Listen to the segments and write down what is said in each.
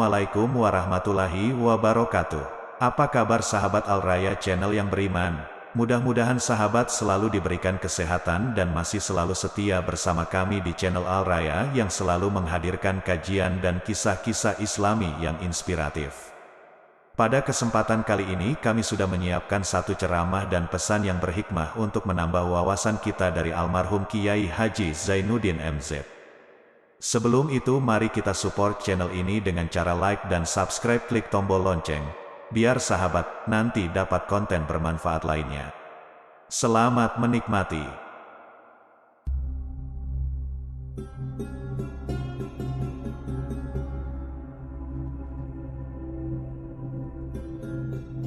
Assalamualaikum warahmatullahi wabarakatuh. Apa kabar sahabat Al-Raya Channel yang beriman? Mudah-mudahan sahabat selalu diberikan kesehatan dan masih selalu setia bersama kami di channel Al-Raya yang selalu menghadirkan kajian dan kisah-kisah Islami yang inspiratif. Pada kesempatan kali ini kami sudah menyiapkan satu ceramah dan pesan yang berhikmah untuk menambah wawasan kita dari almarhum Kiai Haji Zainuddin MZ. Sebelum itu mari kita support channel ini dengan cara like dan subscribe, klik tombol lonceng, biar sahabat nanti dapat konten bermanfaat lainnya. Selamat menikmati.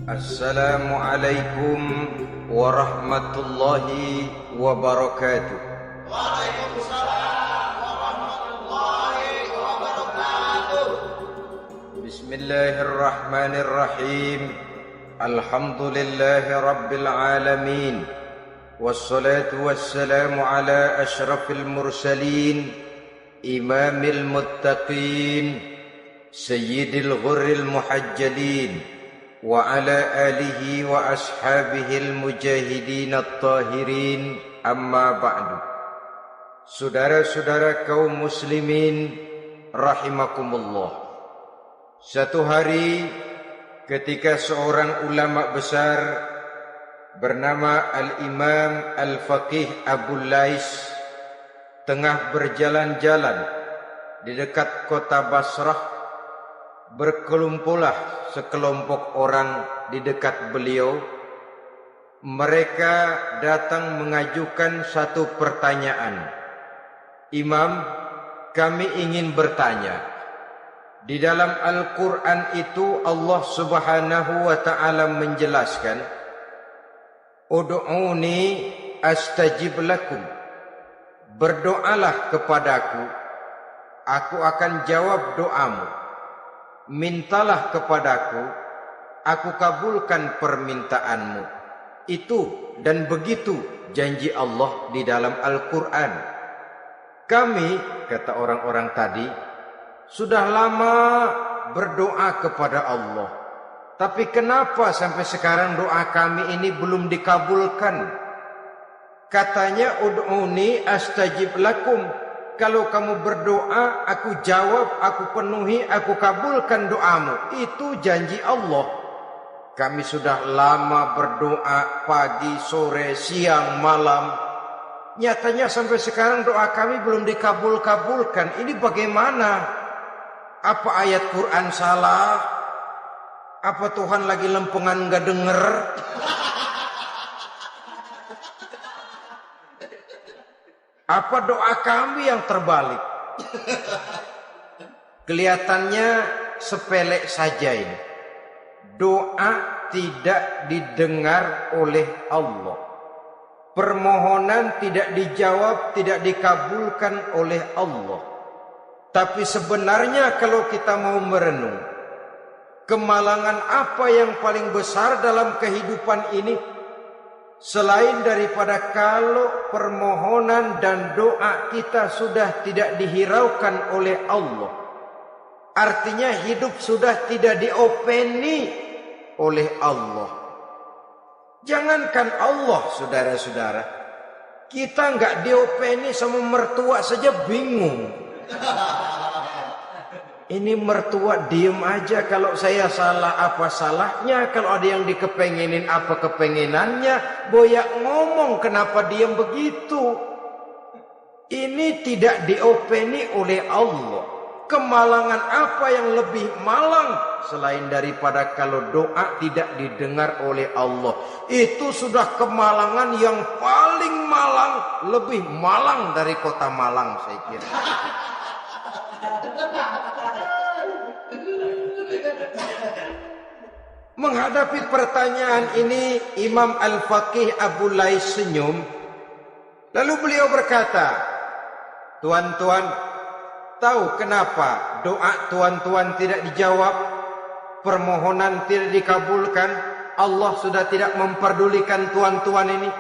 Assalamualaikum warahmatullahi wabarakatuh. Waalaikumsalam warahmatullahi wabarakatuh. Bismillahirrahmanirrahim. Alhamdulillahi rabbil alamin. Wassalatu wassalamu ala ashrafil mursalin, imamil muttaqin, sayyidil ghurril muhajjalin, wa ala alihi wa ashabihil mujahidin at-tahirin, amma ba'du. Saudara-saudara kaum muslimin rahimakumullah. Satu hari ketika seorang ulama besar bernama Al-Imam Al-Faqih Abu Lais tengah berjalan-jalan di dekat kota Basrah, berkelumpulah sekelompok orang di dekat beliau. Mereka datang mengajukan satu pertanyaan. Imam, kami ingin bertanya. Di dalam Al-Quran itu Allah Subhanahu wa ta'ala menjelaskan, Ud'uni astajib lakum. Berdoalah kepadaku, aku akan jawab doamu. Mintalah kepadaku, aku kabulkan permintaanmu. Itu dan begitu janji Allah di dalam Al-Quran. Kami, kata orang-orang tadi, sudah lama berdoa kepada Allah. Tapi kenapa sampai sekarang doa kami ini belum dikabulkan? Katanya, Ud'uni astajib lakum. Kalau kamu berdoa, aku jawab, aku penuhi, aku kabulkan doamu. Itu janji Allah. Kami sudah lama berdoa pagi, sore, siang, malam. Nyatanya sampai sekarang doa kami belum dikabul-kabulkan. Ini bagaimana? Apa ayat Quran salah? Apa Tuhan lagi lempengan gak denger? Apa doa kami yang terbalik? Kelihatannya sepele saja ini. Doa tidak didengar oleh Allah. Permohonan tidak dijawab, tidak dikabulkan oleh Allah. Tapi sebenarnya kalau kita mau merenung, kemalangan apa yang paling besar dalam kehidupan ini? Selain daripada kalau permohonan dan doa kita sudah tidak dihiraukan oleh Allah. Artinya hidup sudah tidak diopeni oleh Allah. Jangankan Allah, saudara-saudara, kita nggak diopeni sama mertua saja bingung. Ini mertua diem aja, kalau saya salah apa salahnya, kalau ada yang dikepengenin apa kepengenannya, boyak ngomong kenapa diem begitu. Ini tidak diopeni oleh Allah. Kemalangan apa yang lebih malang selain daripada kalau doa tidak didengar oleh Allah? Itu sudah kemalangan yang paling malang, lebih malang dari kota Malang saya kira. Menghadapi pertanyaan ini, Imam Al-Faqih Abu Lais senyum. Lalu beliau berkata, tuan-tuan, tahu kenapa doa tuan-tuan tidak dijawab? Permohonan tidak dikabulkan? Allah sudah tidak memperdulikan tuan-tuan ini?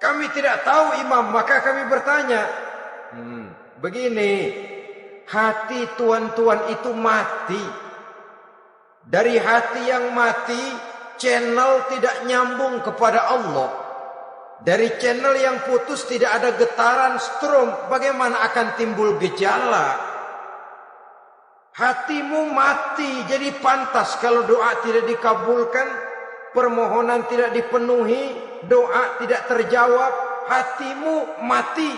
Kami tidak tahu, Imam, maka kami bertanya. Begini, Hati tuan-tuan itu mati. Dari hati yang mati, channel tidak nyambung kepada Allah. Dari channel yang putus tidak ada getaran strom, bagaimana akan timbul gejala? Hatimu mati, jadi pantas kalau doa tidak dikabulkan, permohonan tidak dipenuhi, doa tidak terjawab, hatimu mati.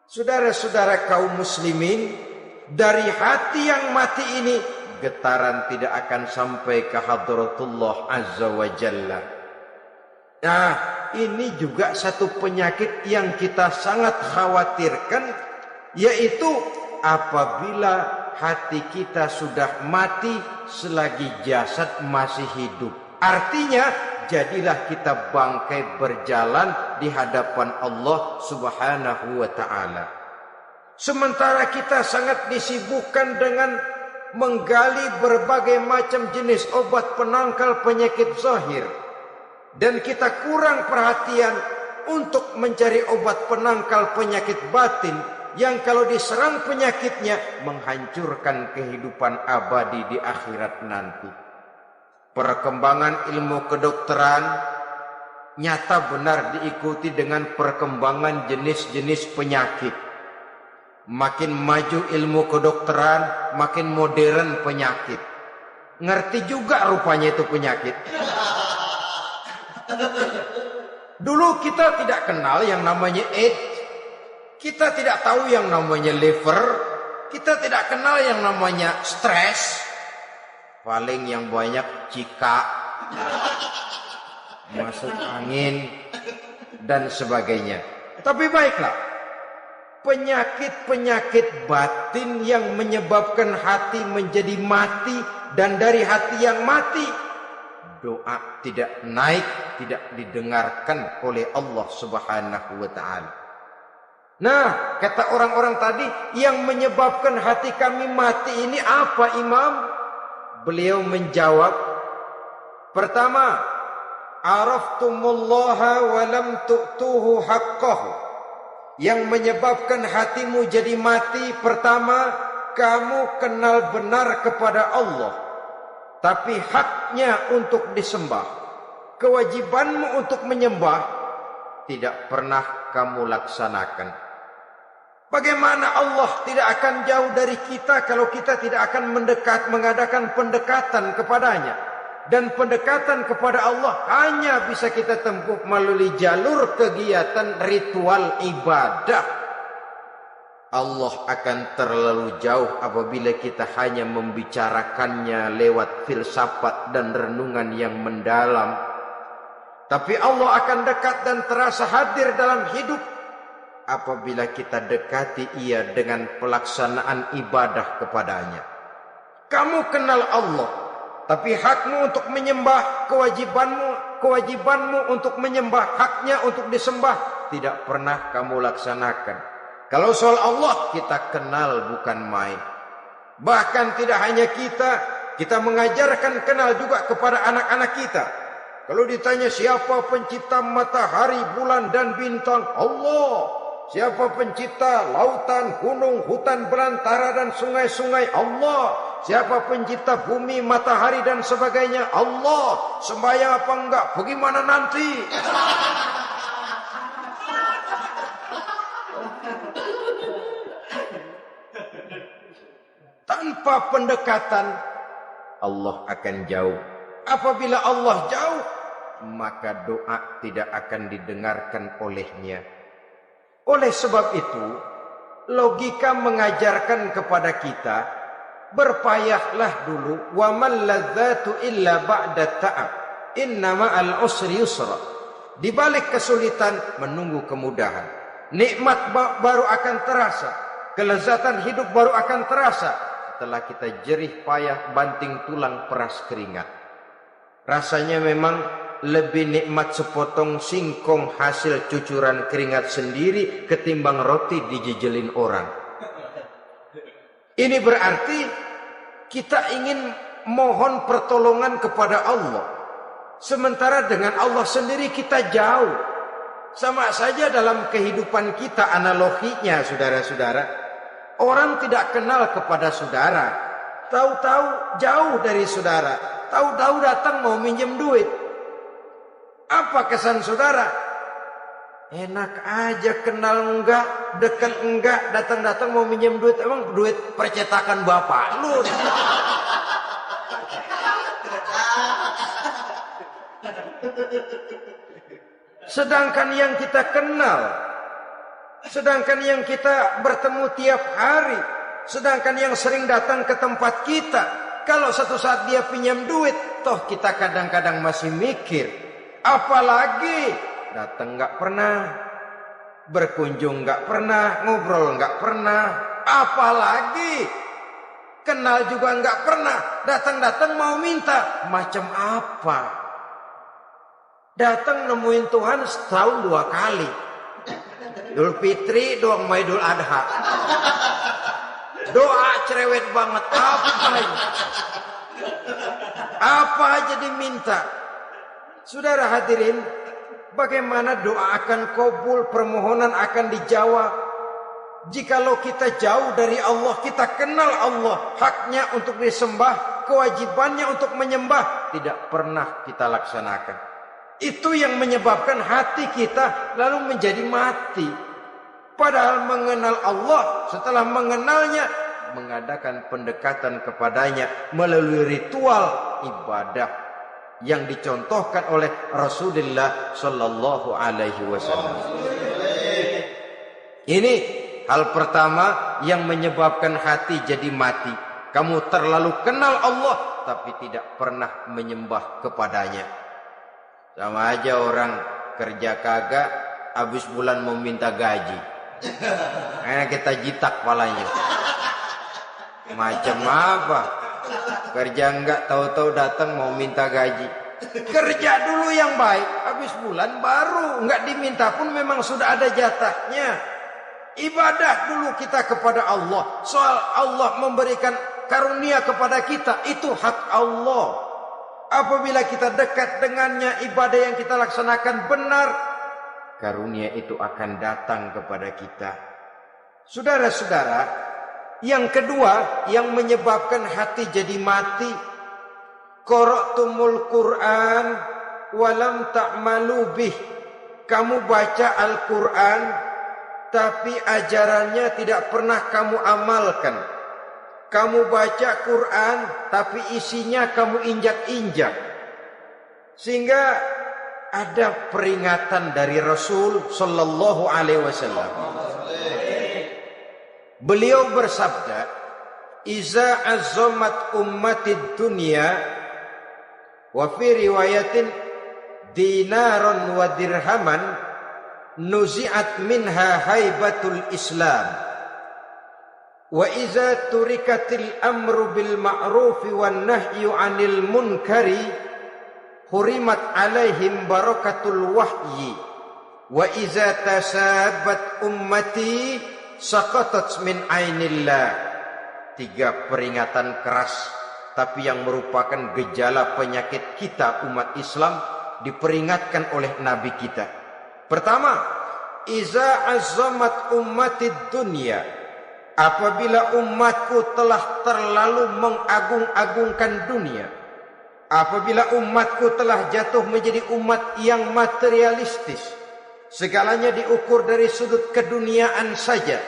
Saudara-saudara kaum muslimin, dari hati yang mati ini, getaran tidak akan sampai ke hadratullah azza wa jalla. Nah, ini juga satu penyakit yang kita sangat khawatirkan, yaitu apabila hati kita sudah mati selagi jasad masih hidup. Artinya, jadilah kita bangkai berjalan di hadapan Allah Subhanahu wa ta'ala. Sementara kita sangat disibukkan dengan menggali berbagai macam jenis obat penangkal penyakit zahir, dan kita kurang perhatian untuk mencari obat penangkal penyakit batin yang kalau diserang penyakitnya menghancurkan kehidupan abadi di akhirat nanti. Perkembangan ilmu kedokteran nyata benar diikuti dengan perkembangan jenis-jenis penyakit. Makin maju ilmu kedokteran, makin modern penyakit. Ngerti juga rupanya itu penyakit. Dulu kita tidak kenal yang namanya AIDS. Kita tidak tahu yang namanya liver. Kita tidak kenal yang namanya stres. Paling yang banyak cika, masuk angin, dan sebagainya. Tapi baiklah, penyakit-penyakit batin yang menyebabkan hati menjadi mati, dan dari hati yang mati, doa tidak naik, tidak didengarkan oleh Allah Subhanahu wa ta'ala. Nah, kata orang-orang tadi, yang menyebabkan hati kami mati ini apa, Imam? Beliau menjawab, pertama, araftumullaha wa lam tu'tuhu haqqahu. Yang menyebabkan hatimu jadi mati, pertama, kamu kenal benar kepada Allah, tapi haknya untuk disembah, kewajibanmu untuk menyembah, tidak pernah kamu laksanakan. Bagaimana Allah tidak akan jauh dari kita kalau kita tidak akan mengadakan pendekatan kepadanya. Dan pendekatan kepada Allah hanya bisa kita tempuh melalui jalur kegiatan ritual ibadah. Allah akan terlalu jauh apabila kita hanya membicarakannya lewat filsafat dan renungan yang mendalam. Tapi Allah akan dekat dan terasa hadir dalam hidup apabila kita dekati ia dengan pelaksanaan ibadah kepadanya. Kamu kenal Allah, tapi hakmu untuk menyembah, kewajibanmu untuk menyembah, haknya untuk disembah, tidak pernah kamu laksanakan. Kalau soal Allah kita kenal bukan main. Bahkan tidak hanya kita mengajarkan kenal juga kepada anak-anak kita. Kalau ditanya siapa pencipta matahari, bulan dan bintang, Allah. Siapa pencipta lautan, gunung, hutan belantara dan sungai-sungai, Allah. Siapa pencipta bumi, matahari dan sebagainya, Allah. Sembahyang apa enggak? Bagaimana nanti? Tanpa pendekatan, Allah akan jauh. Apabila Allah jauh, maka doa tidak akan didengarkan olehnya. Oleh sebab itu, logika mengajarkan kepada kita, berpayahlah dulu, wa man ladzatu illa ba'da ta'ab, inna ma'al usri yusra. Di balik kesulitan menunggu kemudahan. Nikmat baru akan terasa, kelezatan hidup baru akan terasa setelah kita jerih payah banting tulang peras keringat. Rasanya memang lebih nikmat sepotong singkong hasil cucuran keringat sendiri ketimbang roti dijejelin orang. Ini berarti kita ingin mohon pertolongan kepada Allah, sementara dengan Allah sendiri kita jauh. Sama saja dalam kehidupan kita analoginya, saudara-saudara. Orang tidak kenal kepada saudara, tahu-tahu jauh dari saudara, tahu-tahu datang mau minjem duit. Apa kesan saudara? Enak aja, kenal enggak, dekat enggak, datang-datang mau minjem duit. Emang duit percetakan bapak lu? Sedangkan yang kita kenal, sedangkan yang kita bertemu tiap hari, sedangkan yang sering datang ke tempat kita, kalau satu saat dia pinjam duit, toh kita kadang-kadang masih mikir, apalagi datang nggak pernah, berkunjung nggak pernah, ngobrol nggak pernah, apalagi kenal juga nggak pernah, datang-datang mau minta, macam apa? Datang nemuin Tuhan setahun 2 kali, Idul Fitri, doang Idul Adha. Doa cerewet banget, apa aja diminta. Saudara hadirin, bagaimana doa akan kabul, permohonan akan dijawab? Jikalau kita jauh dari Allah, kita kenal Allah, haknya untuk disembah, kewajibannya untuk menyembah, tidak pernah kita laksanakan. Itu yang menyebabkan hati kita lalu menjadi mati. Padahal mengenal Allah, setelah mengenalnya, mengadakan pendekatan kepadanya melalui ritual ibadah yang dicontohkan oleh Rasulullah Sallallahu Alaihi Wasallam. Ini hal pertama yang menyebabkan hati jadi mati. Kamu terlalu kenal Allah tapi tidak pernah menyembah kepadanya. Sama aja orang kerja kagak, habis bulan mau minta gaji. Karena kita jitak palanya. Macam apa? Kerja enggak, tahu-tahu datang mau minta gaji. Kerja dulu yang baik, habis bulan baru enggak diminta pun memang sudah ada jatahnya. Ibadah dulu kita kepada Allah. Soal Allah memberikan karunia kepada kita, itu hak Allah. Apabila kita dekat dengannya, ibadah yang kita laksanakan benar, karunia itu akan datang kepada kita. Saudara-saudara, yang kedua yang menyebabkan hati jadi mati, qara'tumul Qur'an walam ta'malu bih. Kamu baca Al-Qur'an tapi ajarannya tidak pernah kamu amalkan. Kamu baca Quran tapi isinya kamu injak-injak. Sehingga ada peringatan dari Rasul Sallallahu Alaihi Wasallam. Beliau bersabda, "Iza azzamat ummatid dunya wa fi riwayatin dinaron wa dirhaman nuzi'at minha haibatul Islam. Wa iza turikatil amru bil ma'rufi wan nahyu 'anil munkari hurimat 'alaihim barakatul wahyi wa iza tasabat ummati saqatat min 'ainillah." 3 peringatan keras tapi yang merupakan gejala penyakit kita umat Islam diperingatkan oleh Nabi kita. Pertama, iza azzamat ummatid dunya. Apabila umatku telah terlalu mengagung-agungkan dunia, apabila umatku telah jatuh menjadi umat yang materialistis, segalanya diukur dari sudut keduniaan saja,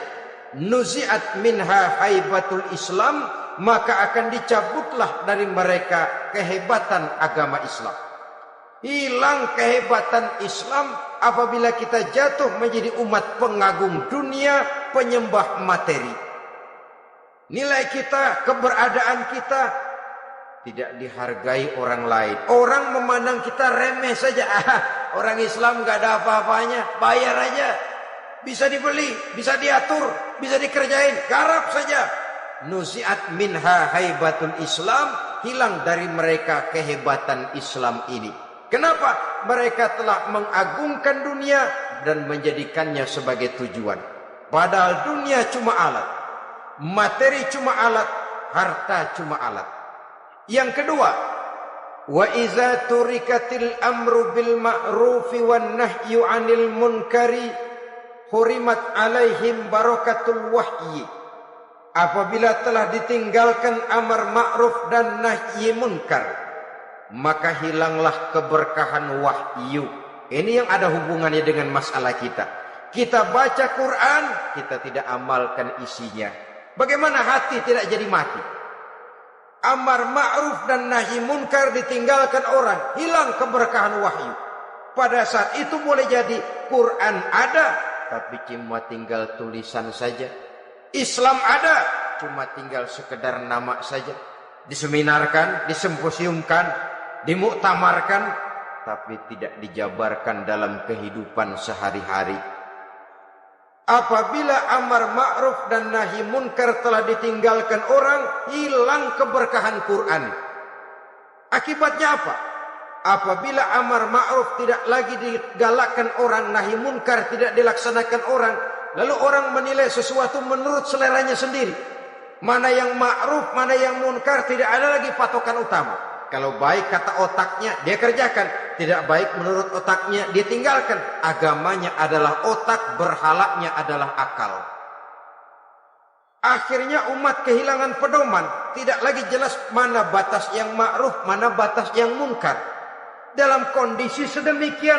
nuzi'at minha haibatul Islam, maka akan dicabutlah dari mereka kehebatan agama Islam. Hilang kehebatan Islam apabila kita jatuh menjadi umat pengagung dunia, penyembah materi. Nilai kita, keberadaan kita tidak dihargai orang lain. Orang memandang kita remeh saja. Orang Islam gak ada apa-apanya, bayar aja. Bisa dibeli, bisa diatur, bisa dikerjain, garap saja. Nuzi'at minha haibatul Islam, hilang dari mereka kehebatan Islam ini. Kenapa? Mereka telah mengagungkan dunia dan menjadikannya sebagai tujuan. Padahal dunia cuma alat, materi cuma alat, harta cuma alat. Yang kedua, wa iza turikatil amru bil ma'rufi wan nahyu 'anil munkari hurimat 'alaihim barakatul wahyi Apabila telah ditinggalkan amar ma'ruf dan nahi munkar, maka hilanglah keberkahan wahyu. Ini yang ada hubungannya dengan masalah kita. Kita baca Quran, kita tidak amalkan isinya. Bagaimana hati tidak jadi mati? Amar ma'ruf dan nahi munkar ditinggalkan orang, hilang keberkahan wahyu. Pada saat itu boleh jadi Quran ada, tapi cuma tinggal tulisan saja. Islam ada, cuma tinggal sekedar nama saja. Diseminarkan, disimposiumkan, dimuktamarkan, tapi tidak dijabarkan dalam kehidupan sehari-hari. Apabila amar ma'ruf dan nahi munkar telah ditinggalkan orang, hilang keberkahan Quran. Akibatnya apa? Apabila amar ma'ruf tidak lagi digalakkan orang, nahi munkar tidak dilaksanakan orang, lalu orang menilai sesuatu menurut seleranya sendiri. Mana yang ma'ruf, mana yang munkar, tidak ada lagi patokan utama. Kalau baik kata otaknya, dia kerjakan. Tidak baik menurut otaknya, dia tinggalkan. Agamanya adalah otak, berhalanya adalah akal. Akhirnya umat kehilangan pedoman. Tidak lagi jelas mana batas yang ma'ruf, mana batas yang munkar. Dalam kondisi sedemikian,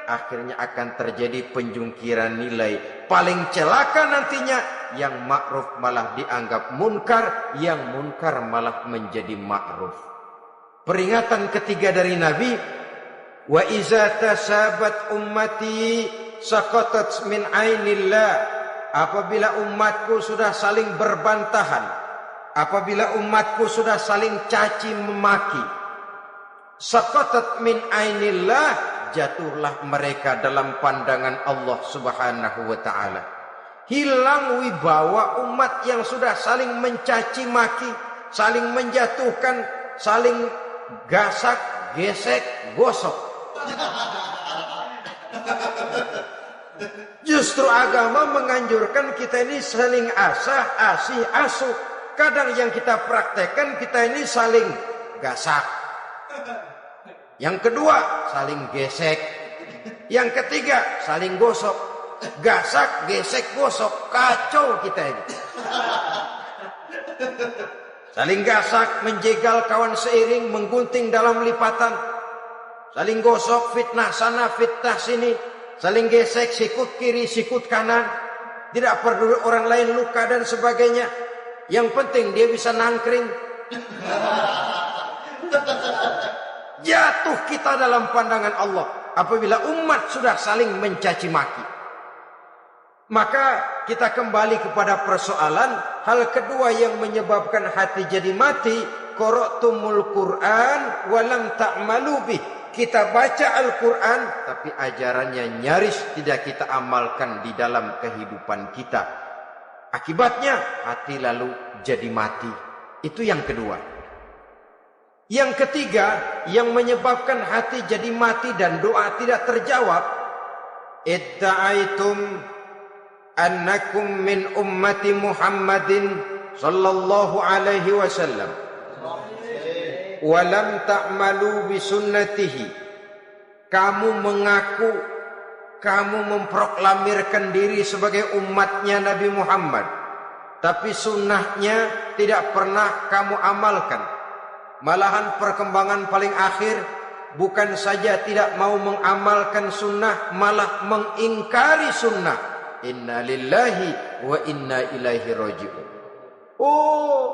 akhirnya akan terjadi penjungkiran nilai. Paling celaka nantinya, yang ma'ruf malah dianggap munkar, yang munkar malah menjadi ma'ruf. Peringatan ketiga dari Nabi, wa iza tasabat ummati saqatat min ainillah. Apabila umatku sudah saling berbantahan, apabila umatku sudah saling caci memaki, saqatat min ainillah, jatuhlah mereka dalam pandangan Allah Subhanahu wa taala. Hilang wibawa umat yang sudah saling mencaci maki, saling menjatuhkan, saling gasak, gesek, gosok. Justru agama menganjurkan kita ini saling asah, asih, asuh. Kadang yang kita praktekkan kita ini saling gasak. Yang kedua, saling gesek. Yang ketiga, saling gosok. Gasak, gesek, gosok. Kacau kita ini. Saling gasak, menjegal kawan seiring, menggunting dalam lipatan. Saling gosok, fitnah sana, fitnah sini. Saling gesek, sikut kiri, sikut kanan. Tidak peduli orang lain luka dan sebagainya. Yang penting dia bisa nangkring. Jatuh kita dalam pandangan Allah apabila umat sudah saling mencaci maki. Maka kita kembali kepada persoalan hal kedua yang menyebabkan hati jadi mati, qara'tumul Qur'an wa lam ta'malu bih. Kita baca Al-Qur'an tapi ajarannya nyaris tidak kita amalkan di dalam kehidupan kita. Akibatnya hati lalu jadi mati. Itu yang kedua. Yang ketiga yang menyebabkan hati jadi mati dan doa tidak terjawab, idda'aitum annakum min ummati Muhammadin sallallahu alaihi wasallam wa lam ta'malu bi sunnatihi. Kamu mengaku, kamu memproklamirkan diri sebagai umatnya Nabi Muhammad, tapi sunnahnya tidak pernah kamu amalkan. Malahan perkembangan paling akhir bukan saja tidak mau mengamalkan sunnah, malah mengingkari sunnah. Inna lillahi wa inna ilaihi raji'un. Oh,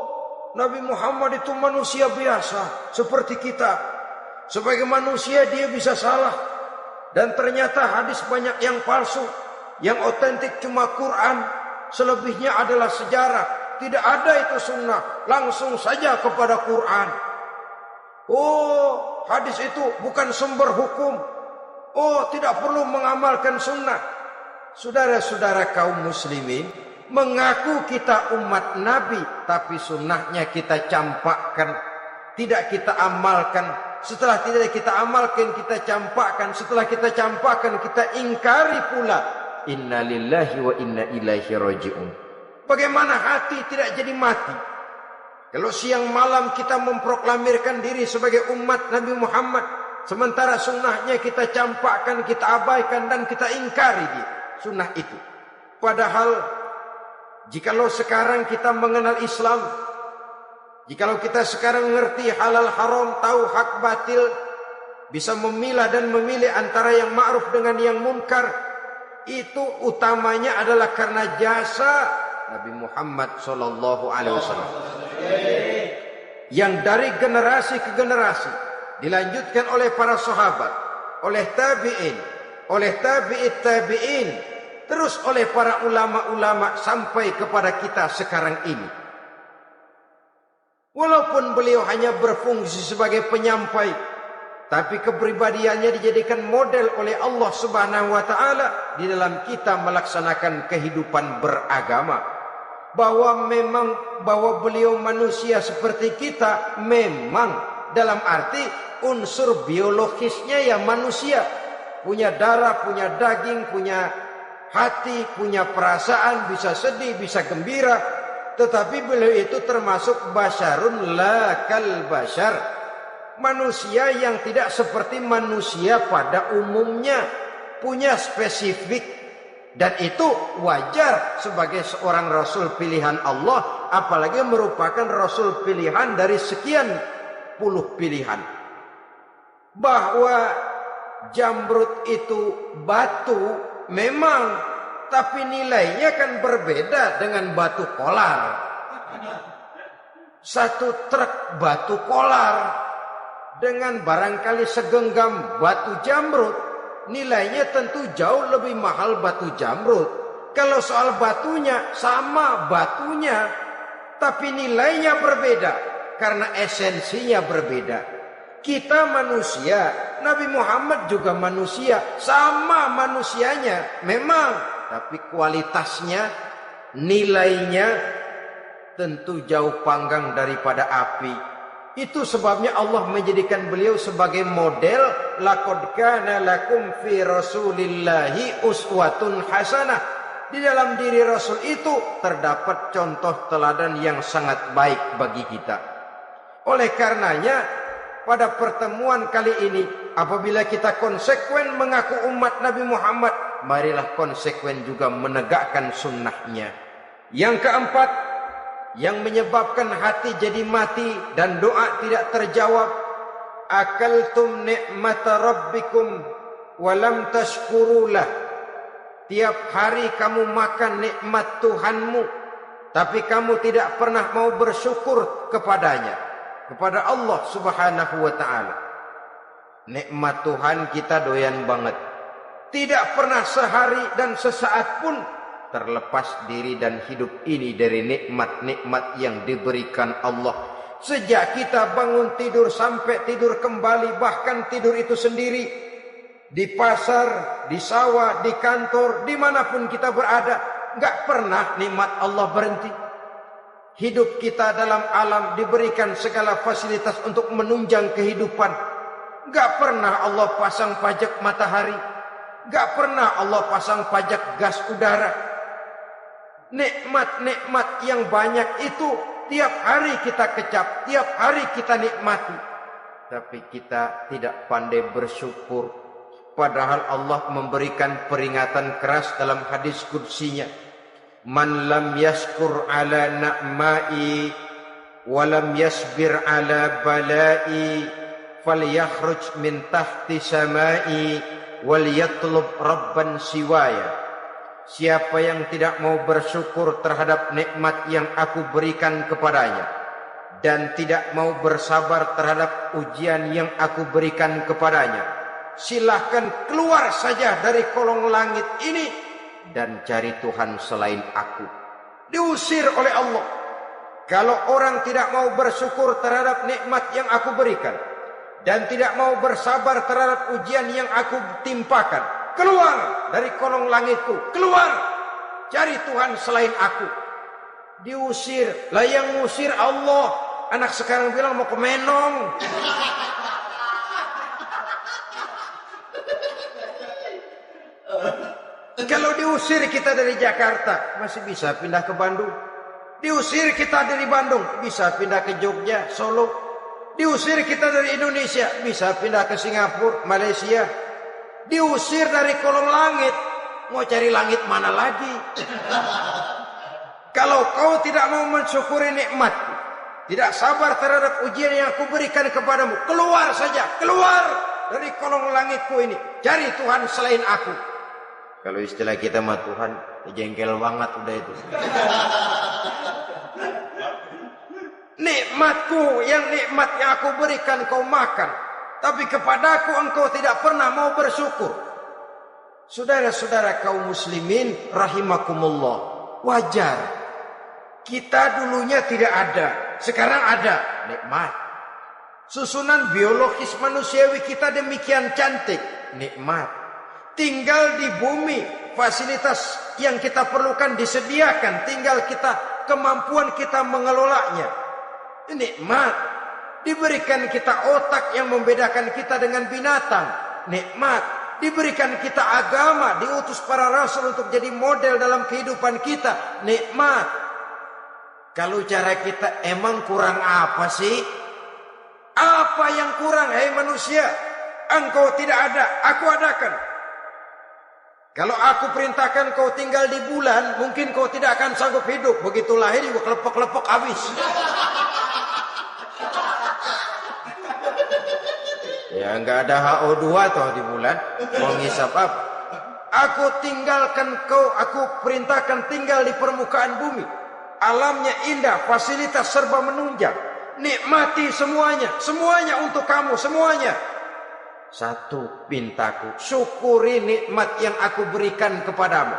Nabi Muhammad itu manusia biasa seperti kita. Sebagai manusia dia bisa salah. Dan ternyata hadis banyak yang palsu. Yang otentik cuma Quran. Selebihnya adalah sejarah. Tidak ada itu sunnah. Langsung saja kepada Quran. Oh, hadis itu bukan sumber hukum. Oh, tidak perlu mengamalkan sunnah. Saudara-saudara kaum muslimin, mengaku kita umat Nabi, tapi sunnahnya kita campakkan, tidak kita amalkan. Setelah tidak kita amalkan, kita campakkan. Setelah kita campakkan, kita ingkari pula. Inna lillahi wa inna ilaihi raji'un. Bagaimana hati tidak jadi mati? Kalau siang malam kita memproklamirkan diri sebagai umat Nabi Muhammad, sementara sunnahnya kita campakkan, kita abaikan dan kita ingkari dia, sunnah itu. Padahal Jikalau sekarang kita mengenal Islam, jikalau kita sekarang mengerti halal haram, tahu hak batil, bisa memilah dan memilih antara yang ma'ruf dengan yang munkar, itu utamanya adalah karena jasa Nabi Muhammad sallallahu alaihi wasallam. Yang dari generasi ke generasi dilanjutkan oleh para sahabat, oleh tabi'in, oleh tabi'it tabi'in, terus oleh para ulama-ulama sampai kepada kita sekarang ini. Walaupun beliau hanya berfungsi sebagai penyampai, tapi kepribadiannya dijadikan model oleh Allah Subhanahu wa taala di dalam kita melaksanakan kehidupan beragama. Bahwa beliau manusia seperti kita, memang dalam arti unsur biologisnya ya manusia, punya darah, punya daging, punya hati, punya perasaan, bisa sedih, bisa gembira, tetapi beliau itu termasuk basyarun la kal basyar, manusia yang tidak seperti manusia pada umumnya, punya spesifik. Dan itu wajar sebagai seorang Rasul pilihan Allah, apalagi merupakan Rasul pilihan dari sekian puluh pilihan. Bahwa jamrut itu batu memang, tapi nilainya kan berbeda dengan batu kolar. Satu truk batu kolar dengan barangkali segenggam batu jamrut, nilainya tentu jauh lebih mahal batu jamrut. Kalau soal batunya, sama batunya, tapi nilainya berbeda karena esensinya berbeda. Kita manusia, Nabi Muhammad juga manusia, sama manusianya memang, tapi kualitasnya, nilainya tentu jauh panggang daripada api. Itu sebabnya Allah menjadikan beliau sebagai model. Laqad kana lakum fi rasulillahi uswatun hasanah. Di dalam diri Rasul itu terdapat contoh teladan yang sangat baik bagi kita. Oleh karenanya, pada pertemuan kali ini, apabila kita konsekuen mengaku umat Nabi Muhammad, marilah konsekuen juga menegakkan sunnahnya. Yang keempat, yang menyebabkan hati jadi mati dan doa tidak terjawab, akaltum ni'mata rabbikum walam tashkurulah. Tiap hari kamu makan nikmat Tuhanmu, tapi kamu tidak pernah mau bersyukur kepadanya, kepada Allah Subhanahu wa ta'ala. Nikmat Tuhan kita doyan banget, tidak pernah sehari dan sesaat pun terlepas diri dan hidup ini dari nikmat-nikmat yang diberikan Allah. Sejak kita bangun tidur sampai tidur kembali, bahkan tidur itu sendiri, di pasar, di sawah, di kantor, dimanapun kita berada, gak pernah nikmat Allah berhenti. Hidup kita dalam alam diberikan segala fasilitas untuk menunjang kehidupan. Gak pernah Allah pasang pajak matahari, gak pernah Allah pasang pajak gas udara. Nikmat-nikmat yang banyak itu tiap hari kita kecap, tiap hari kita nikmati, tapi kita tidak pandai bersyukur. Padahal Allah memberikan peringatan keras dalam hadis qudsinya, man lam yashkur ala na'mai wa lam yasbir ala balai falyakhruj min tahti samai wal yatlub rabban siwaya. Siapa yang tidak mau bersyukur terhadap nikmat yang aku berikan kepadanya, dan tidak mau bersabar terhadap ujian yang aku berikan kepadanya, silahkan keluar saja dari kolong langit ini dan cari Tuhan selain aku. Diusir oleh Allah. Kalau orang tidak mau bersyukur terhadap nikmat yang aku berikan, dan tidak mau bersabar terhadap ujian yang aku timpakan, keluar dari kolong langitku, keluar, cari Tuhan selain aku. Diusir. Lah yang ngusir Allah. Anak sekarang bilang mau ke Menong. Kalau diusir kita dari Jakarta, masih bisa pindah ke Bandung. Diusir kita dari Bandung, bisa pindah ke Jogja, Solo. Diusir kita dari Indonesia, bisa pindah ke Singapura, Malaysia. Diusir dari kolong langit, mau cari langit mana lagi? Kalau kau tidak mau mensyukuri nikmatku, tidak sabar terhadap ujian yang aku berikan kepadamu, keluar saja, keluar dari kolong langitku ini, cari Tuhan selain aku. Kalau istilah kita mah Tuhan, jengkel banget udah itu. Nikmatku, nikmat yang aku berikan kau makan, tapi kepadaku engkau tidak pernah mau bersyukur. Saudara-saudara kaum muslimin rahimakumullah, wajar. Kita dulunya tidak ada, sekarang ada nikmat. Susunan biologis manusiawi kita demikian cantik, nikmat. Tinggal di bumi, fasilitas yang kita perlukan disediakan, tinggal kemampuan kita mengelolanya. Nikmat. Diberikan kita otak yang membedakan kita dengan binatang, nikmat. Diberikan kita agama, diutus para rasul untuk jadi model dalam kehidupan kita, nikmat. Kalau cara kita emang kurang apa sih? Apa yang kurang, hai manusia? Engkau tidak ada, aku adakan. Kalau aku perintahkan kau tinggal di bulan, mungkin kau tidak akan sanggup hidup. Begitu lahir juga kelepok-kelepok habis. Ya enggak ada HO2 toh di bulan. Mau ngisap apa? Aku tinggalkan kau, aku perintahkan tinggal di permukaan bumi. Alamnya indah, fasilitas serba menunjang. Nikmati semuanya, semuanya untuk kamu, semuanya. Satu pintaku, syukuri nikmat yang aku berikan kepadamu.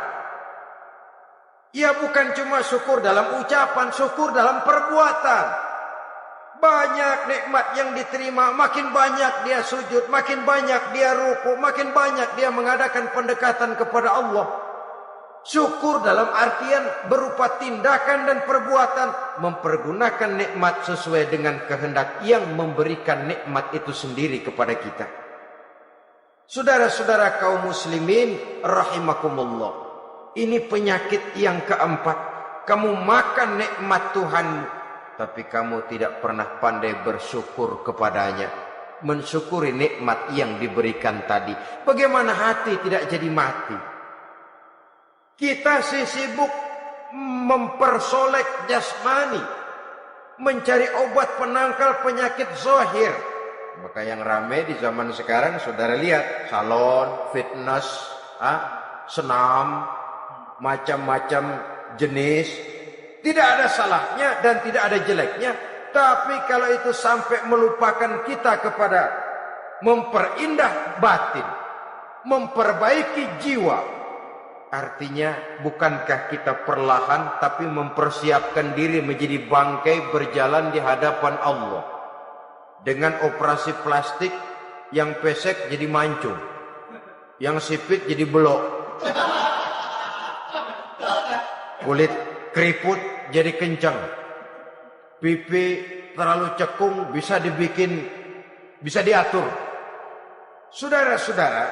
Ya bukan cuma syukur dalam ucapan, syukur dalam perbuatan. Banyak nikmat yang diterima, makin banyak dia sujud, makin banyak dia ruku, makin banyak dia mengadakan pendekatan kepada Allah. Syukur dalam artian berupa tindakan dan perbuatan, mempergunakan nikmat sesuai dengan kehendak yang memberikan nikmat itu sendiri kepada kita. Saudara-saudara kaum muslimin rahimakumullah, ini penyakit yang keempat. Kamu makan nikmat Tuhan, tapi kamu tidak pernah pandai bersyukur kepadanya, mensyukuri nikmat yang diberikan tadi. Bagaimana hati tidak jadi mati? Kita sibuk mempersolek jasmani, mencari obat penangkal penyakit zahir. Maka yang ramai di zaman sekarang, saudara lihat, salon, fitness, senam, macam-macam jenis. Tidak ada salahnya dan tidak ada jeleknya. Tapi kalau itu sampai melupakan kita kepada memperindah batin, memperbaiki jiwa, artinya bukankah kita perlahan tapi mempersiapkan diri menjadi bangkai berjalan di hadapan Allah. Dengan operasi plastik, yang pesek jadi mancung, yang sipit jadi belok, kulit keriput jadi kencang, pipi terlalu cekung bisa diatur. Saudara-saudara,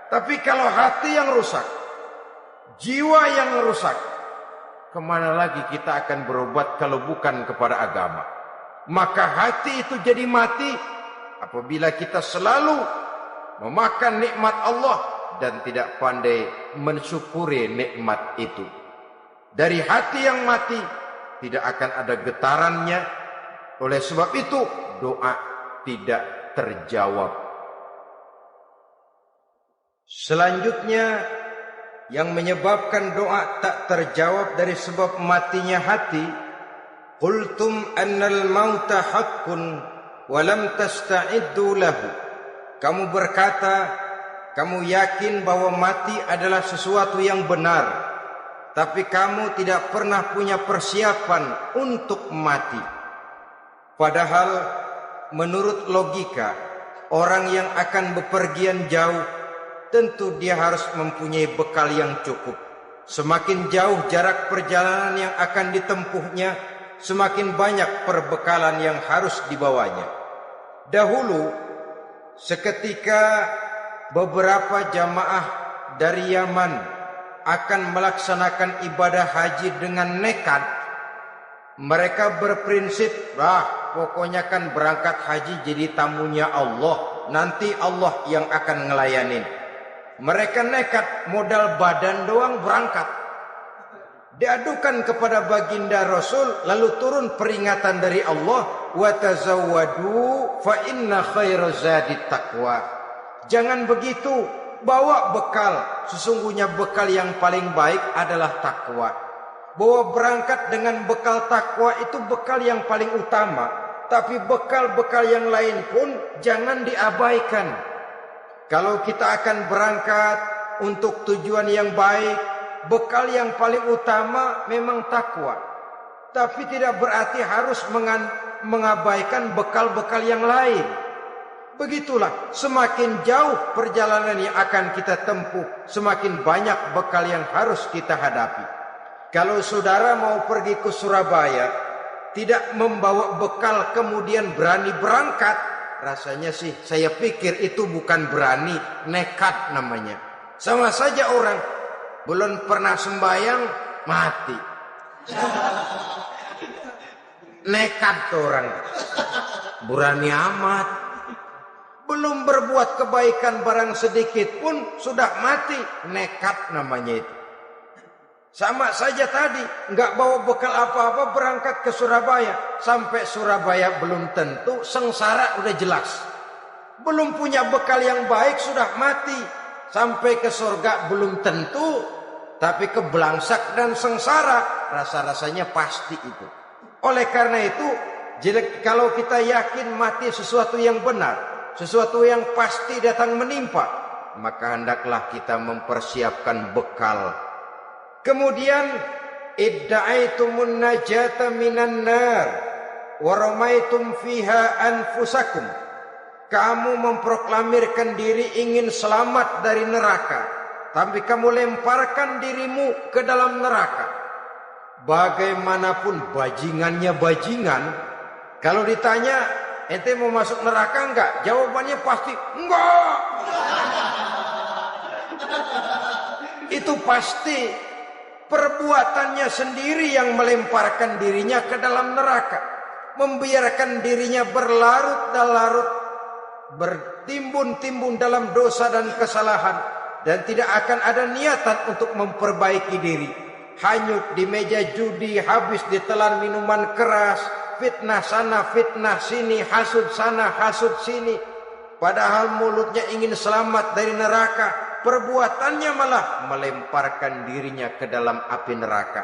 tapi kalau hati yang rusak, jiwa yang rusak, kemana lagi kita akan berobat kalau bukan kepada agama? Maka hati itu jadi mati apabila kita selalu memakan nikmat Allah dan tidak pandai mensyukuri nikmat itu. Dari hati yang mati tidak akan ada getarannya. Oleh sebab itu doa tidak terjawab. Selanjutnya, yang menyebabkan doa tak terjawab dari sebab matinya hati, qultum annal mauta haqqun wa lam tasta'iddu lahu. Kamu berkata, kamu yakin bahwa mati adalah sesuatu yang benar, tapi kamu tidak pernah punya persiapan untuk mati. Padahal menurut logika, orang yang akan bepergian jauh tentu dia harus mempunyai bekal yang cukup. Semakin jauh jarak perjalanan yang akan ditempuhnya, semakin banyak perbekalan yang harus dibawanya. Dahulu, seketika beberapa jamaah dari Yaman akan melaksanakan ibadah haji dengan nekat, mereka berprinsip, pokoknya kan berangkat haji jadi tamunya Allah, nanti Allah yang akan ngelayanin. Mereka nekat, modal badan doang berangkat. diadukan kepada baginda Rasul, lalu turun peringatan dari Allah, wa tazawwadu fa inna khairaz zadi taqwa. Jangan begitu, bawa bekal, sesungguhnya bekal yang paling baik adalah takwa. Bawa berangkat dengan bekal takwa itu bekal yang paling utama, tapi bekal-bekal yang lain pun jangan diabaikan. Kalau kita akan berangkat untuk tujuan yang baik, bekal yang paling utama memang takwa. Tapi tidak berarti harus mengabaikan bekal-bekal yang lain. Begitulah, semakin jauh perjalanan yang akan kita tempuh, semakin banyak bekal yang harus kita hadapi. Kalau saudara mau pergi ke Surabaya, tidak membawa bekal kemudian berani berangkat, rasanya sih saya pikir itu bukan berani, nekat namanya. Sama saja orang belum pernah sembahyang mati. Nekat tuh orang. Berani amat. Belum berbuat kebaikan barang sedikit pun sudah mati. Nekat namanya itu. Sama saja tadi, nggak bawa bekal apa-apa berangkat ke Surabaya. Sampai Surabaya belum tentu, sengsara udah jelas. Belum punya bekal yang baik sudah mati. Sampai ke surga belum tentu, tapi kebelangsak dan sengsara rasa-rasanya pasti itu. Oleh karena itu, kalau kita yakin mati sesuatu yang benar, sesuatu yang pasti datang menimpa, maka hendaklah kita mempersiapkan bekal. Kemudian, idda'aitumun najata minan nar wa ramaitum fiha anfusakum. Kamu memproklamirkan diri ingin selamat dari neraka, tapi kamu lemparkan dirimu ke dalam neraka. Bagaimanapun bajingannya bajingan, kalau ditanya, ente mau masuk neraka enggak? Jawabannya pasti enggak. Itu pasti perbuatannya sendiri yang melemparkan dirinya ke dalam neraka, membiarkan dirinya berlarut-larut, bertimbun-timbun dalam dosa dan kesalahan, dan tidak akan ada niatan untuk memperbaiki diri. Hanyut di meja judi, habis ditelan minuman keras, fitnah sana, fitnah sini, hasud sana, hasud sini. Padahal mulutnya ingin selamat dari neraka, perbuatannya malah melemparkan dirinya ke dalam api neraka.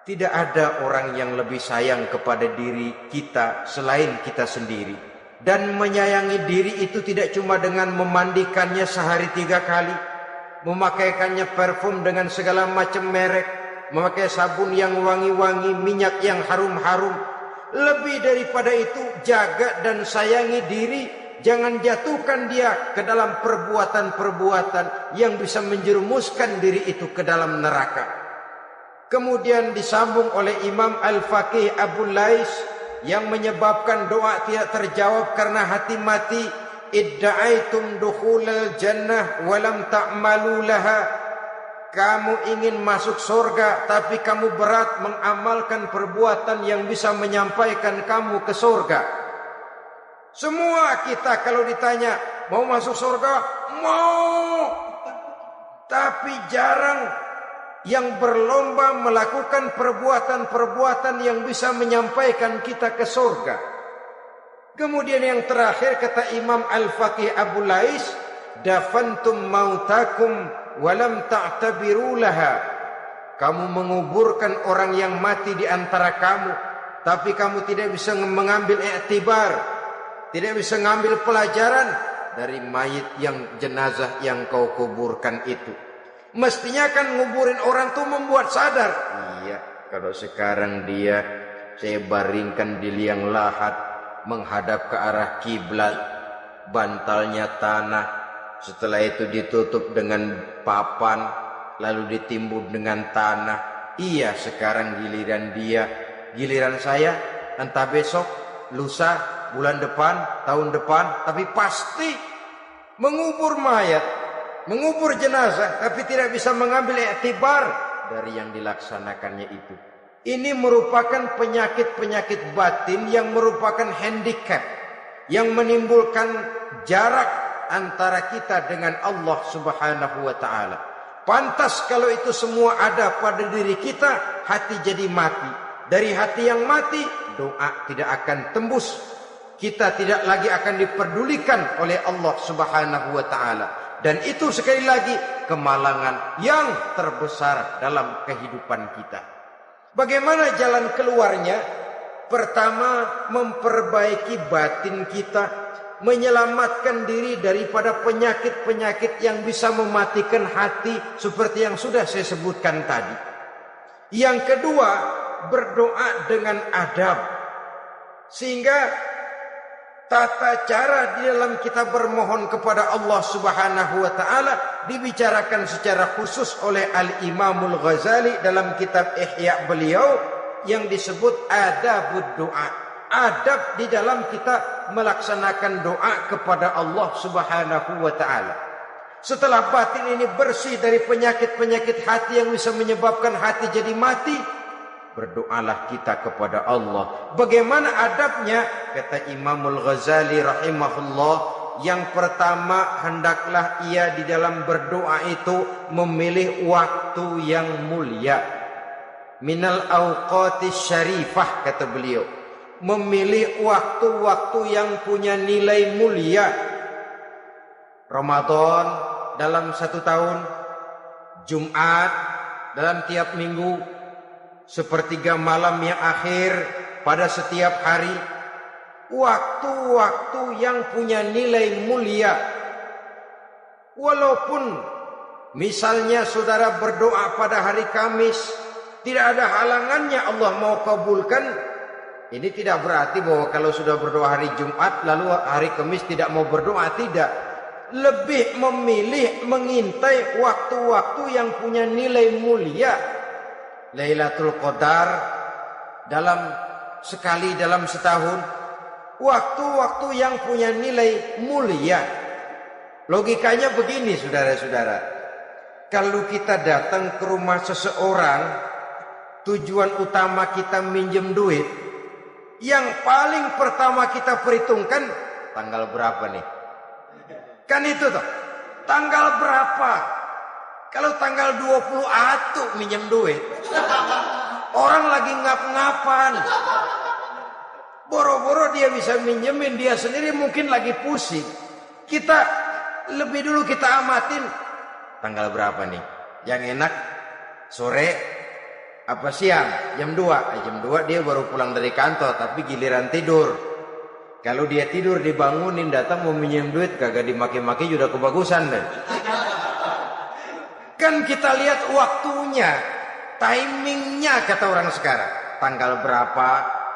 Tidak ada orang yang lebih sayang kepada diri kita selain kita sendiri. Dan menyayangi diri itu tidak cuma dengan memandikannya sehari 3 kali, memakaikannya parfum dengan segala macam merek, memakai sabun yang wangi-wangi, minyak yang harum-harum. Lebih daripada itu, jaga dan sayangi diri. Jangan jatuhkan dia ke dalam perbuatan-perbuatan yang bisa menjerumuskan diri itu ke dalam neraka. Kemudian disambung oleh Imam Al-Faqih Abu Lais, yang menyebabkan doa tidak terjawab karena hati mati. Idda'aitum dukhulal jannah walam ta'malu laha. Kamu ingin masuk surga, tapi kamu berat mengamalkan perbuatan yang bisa menyampaikan kamu ke surga. Semua kita kalau ditanya mau masuk surga, mau, tapi jarang yang berlomba melakukan perbuatan-perbuatan yang bisa menyampaikan kita ke surga. Kemudian yang terakhir kata Imam Al-Faqih Abu Lais, dafantum mautakum walam ta'tabiru laha. Kamu menguburkan orang yang mati di antara kamu, tapi kamu tidak bisa mengambil iktibar, tidak bisa mengambil pelajaran dari mayit yang jenazah yang kau kuburkan itu. Mestinya kan nguburin orang tuh membuat sadar. Iya, kalau sekarang dia saya baringkan di liang lahat, menghadap ke arah kiblat, bantalnya tanah, setelah itu ditutup dengan papan, lalu ditimbun dengan tanah. Iya, sekarang giliran dia, giliran saya, entah besok, lusa, bulan depan, tahun depan, tapi pasti mengubur mayat, mengubur jenazah, tapi tidak bisa mengambil iktibar dari yang dilaksanakannya itu. Ini merupakan penyakit-penyakit batin yang merupakan handicap, yang menimbulkan jarak antara kita dengan Allah Subhanahu wa ta'ala. Pantas kalau itu semua ada pada diri kita, hati jadi mati. Dari hati yang mati, doa tidak akan tembus. Kita tidak lagi akan diperdulikan oleh Allah Subhanahu wa taala. Dan itu sekali lagi kemalangan yang terbesar dalam kehidupan kita. Bagaimana jalan keluarnya? Pertama, memperbaiki batin kita, menyelamatkan diri daripada penyakit-penyakit yang bisa mematikan hati seperti yang sudah saya sebutkan tadi. Yang kedua, berdoa dengan adab. Sehingga tata cara di dalam kita bermohon kepada Allah Subhanahu wa taala dibicarakan secara khusus oleh Al-Imamul Ghazali dalam kitab Ihya beliau yang disebut adabud doa. Adab di dalam kita melaksanakan doa kepada Allah Subhanahu wa taala. Setelah batin ini bersih dari penyakit-penyakit hati yang bisa menyebabkan hati jadi mati, berdoalah kita kepada Allah. Bagaimana adabnya? Kata Imamul Ghazali rahimahullah, yang pertama hendaklah ia di dalam berdoa itu memilih waktu yang mulia. Minal awqatis syarifah, kata beliau. Memilih waktu-waktu yang punya nilai mulia. Ramadan dalam 1 tahun, Jumat dalam tiap minggu, sepertiga malam yang akhir pada setiap hari. Waktu-waktu yang punya nilai mulia. Walaupun misalnya saudara berdoa pada hari Kamis, tidak ada halangannya Allah mau kabulkan. Ini tidak berarti bahwa kalau sudah berdoa hari Jumat lalu hari Kamis tidak mau berdoa, tidak. Lebih memilih mengintai waktu-waktu yang punya nilai mulia. Lailatul Qadar sekali dalam setahun. Waktu-waktu yang punya nilai mulia. Logikanya begini saudara-saudara. Kalau kita datang ke rumah seseorang, tujuan utama kita minjem duit, yang paling pertama kita perhitungkan tanggal berapa nih? Kan itu toh. Tanggal berapa? Kalau tanggal 20 atuh minjem duit. Orang lagi ngap-ngapan. Boro-boro dia bisa minjemin, dia sendiri mungkin lagi pusing. Kita lebih dulu kita amatin tanggal berapa nih? Yang enak sore apa siang? Jam 2. Jam 2 dia baru pulang dari kantor, tapi giliran tidur. Kalau dia tidur dibangunin datang mau minjem duit, kagak dimaki-maki sudah kebagusan deh. Kan kita lihat waktunya, timingnya kata orang sekarang. Tanggal berapa,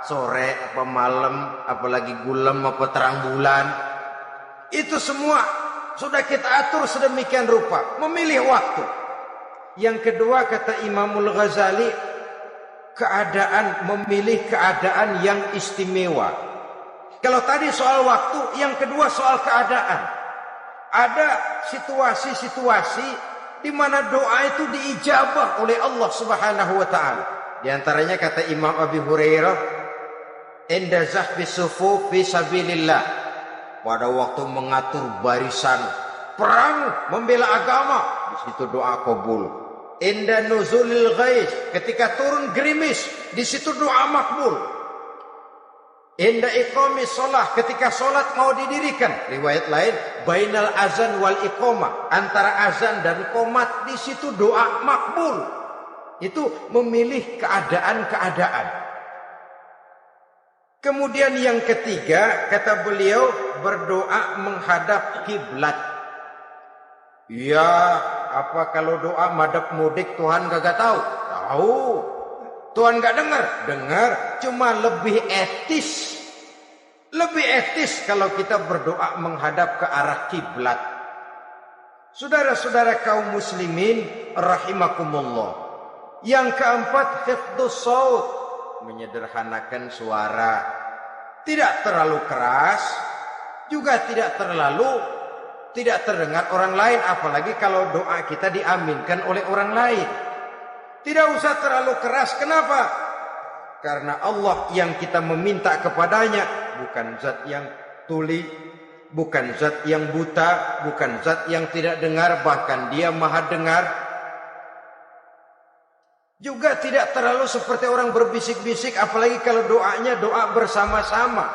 sore apa malam, apalagi gulem apa terang bulan. Itu semua sudah kita atur sedemikian rupa, memilih waktu. Yang kedua kata Imamul Ghazali, memilih keadaan yang istimewa. Kalau tadi soal waktu, yang kedua soal keadaan. Ada situasi-situasi di mana doa itu diijabah oleh Allah Subhanahu wa taala. Di antaranya kata Imam Abi Hurairah, "Inda zahfi sufuf fi sabilillah." Pada waktu mengatur barisan perang membela agama, di situ doa kabul. Inda nuzulil ghais, ketika turun gerimis, di situ doa makbul. Inda iqamis shalah, ketika salat mau didirikan, riwayat lain bainal azan wal iqamah, antara azan dan qomat, di situ doa makbul. Itu memilih keadaan-keadaan. Kemudian yang ketiga kata beliau, berdoa menghadap kiblat. Ya, apa kalau doa madhab mudik Tuhan gak tahu? Tahu. Tuhan gak dengar? Dengar. Cuma lebih etis. Lebih etis kalau kita berdoa menghadap ke arah kiblat. Saudara-saudara kaum muslimin rahimakumullah. Yang keempat, hifdzus shaut, menyederhanakan suara. Tidak terlalu keras, juga tidak terdengar orang lain, apalagi kalau doa kita diaminkan oleh orang lain. Tidak usah terlalu keras. Kenapa? Karena Allah yang kita meminta kepadanya bukan zat yang tuli, bukan zat yang buta, bukan zat yang tidak dengar, bahkan dia maha dengar. Juga tidak terlalu seperti orang berbisik-bisik, apalagi kalau doanya doa bersama-sama.